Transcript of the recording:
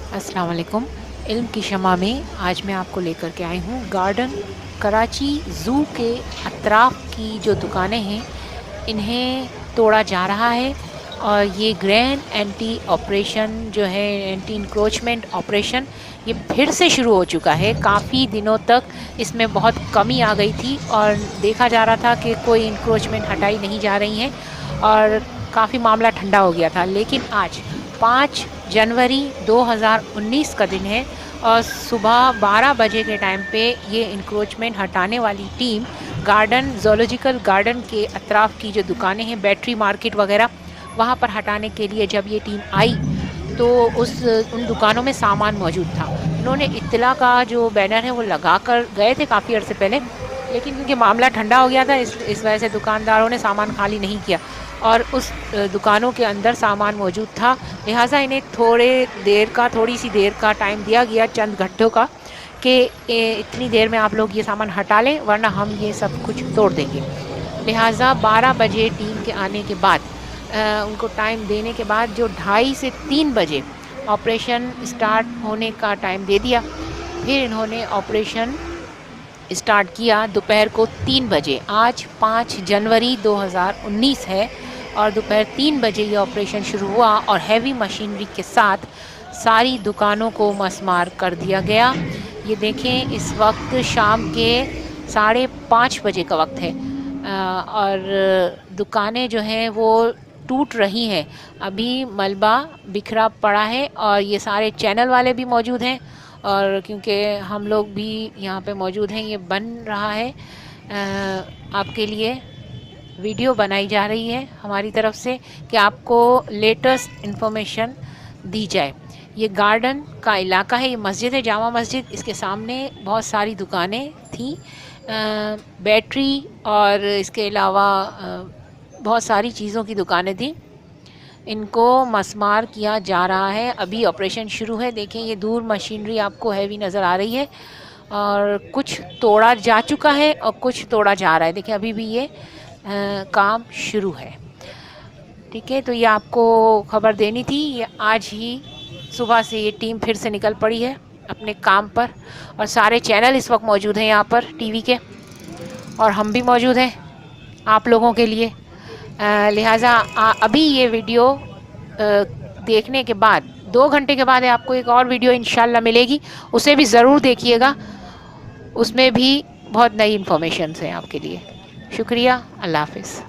अस्सलाम वालेकुम। इल्म की शमा में आज मैं आपको लेकर के आई हूँ गार्डन कराची ज़ू के अतराफ़ की जो दुकानें हैं इन्हें तोड़ा जा रहा है। और ये ग्रैंड एंटी ऑपरेशन जो है, एंटी इंक्रोचमेंट ऑपरेशन, ये फिर से शुरू हो चुका है। काफ़ी दिनों तक इसमें बहुत कमी आ गई थी और देखा जा रहा था कि कोई इंक्रोचमेंट हटाई नहीं जा रही हैं और काफ़ी मामला ठंडा हो गया था। लेकिन आज 5 जनवरी 2019 का दिन है और सुबह 12 बजे के टाइम पे ये इंक्रोचमेंट हटाने वाली टीम गार्डन ज़ूलॉजिकल गार्डन के अतराफ़ की जो दुकानें हैं, बैटरी मार्केट वगैरह, वहाँ पर हटाने के लिए जब ये टीम आई तो उन दुकानों में सामान मौजूद था। उन्होंने इत्तला का जो बैनर है वो लगा कर गए थे काफ़ी अर्से पहले, लेकिन क्योंकि मामला ठंडा हो गया था इस वजह से दुकानदारों ने सामान खाली नहीं किया और उस दुकानों के अंदर सामान मौजूद था। लिहाजा इन्हें थोड़ी सी देर का टाइम दिया गया, चंद घंटों का, कि इतनी देर में आप लोग ये सामान हटा लें वरना हम ये सब कुछ तोड़ देंगे। लिहाजा 12 बजे टीम के आने के बाद उनको टाइम देने के बाद जो 2:30 से 3 बजे ऑपरेशन स्टार्ट होने का टाइम दे दिया। फिर इन्होंने ऑपरेशन स्टार्ट किया दोपहर को 3 बजे। आज 5 जनवरी 2019 है और दोपहर 3 बजे ये ऑपरेशन शुरू हुआ और हैवी मशीनरी के साथ सारी दुकानों को मसमार कर दिया गया। ये देखें, इस वक्त शाम के 5:30 बजे का वक्त है और दुकानें जो हैं वो टूट रही हैं। अभी मलबा बिखरा पड़ा है और ये सारे चैनल वाले भी मौजूद हैं और क्योंकि हम लोग भी यहाँ पे मौजूद हैं, ये बन रहा है। आपके लिए वीडियो बनाई जा रही है हमारी तरफ से कि आपको लेटेस्ट इन्फॉर्मेशन दी जाए। ये गार्डन का इलाका है, ये मस्जिद है, जामा मस्जिद। इसके सामने बहुत सारी दुकानें थी, बैटरी और इसके अलावा बहुत सारी चीज़ों की दुकानें थी। इनको मसमार किया जा रहा है। अभी ऑपरेशन शुरू है। देखें, ये दूर मशीनरी आपको हैवी नज़र आ रही है और कुछ तोड़ा जा चुका है और कुछ तोड़ा जा रहा है। देखें, अभी भी ये काम शुरू है। ठीक है, तो ये आपको खबर देनी थी। ये आज ही सुबह से ये टीम फिर से निकल पड़ी है अपने काम पर और सारे चैनल इस वक्त मौजूद हैं यहाँ पर टीवी के, और हम भी मौजूद हैं आप लोगों के लिए। लिहाजा अभी ये वीडियो देखने के बाद 2 घंटे के बाद आपको एक और वीडियो इंशाल्लाह मिलेगी, उसे भी ज़रूर देखिएगा। उसमें भी बहुत नई इन्फॉर्मेशन हैं आपके लिए। शुक्रिया, अल्लाह हाफ़िज़।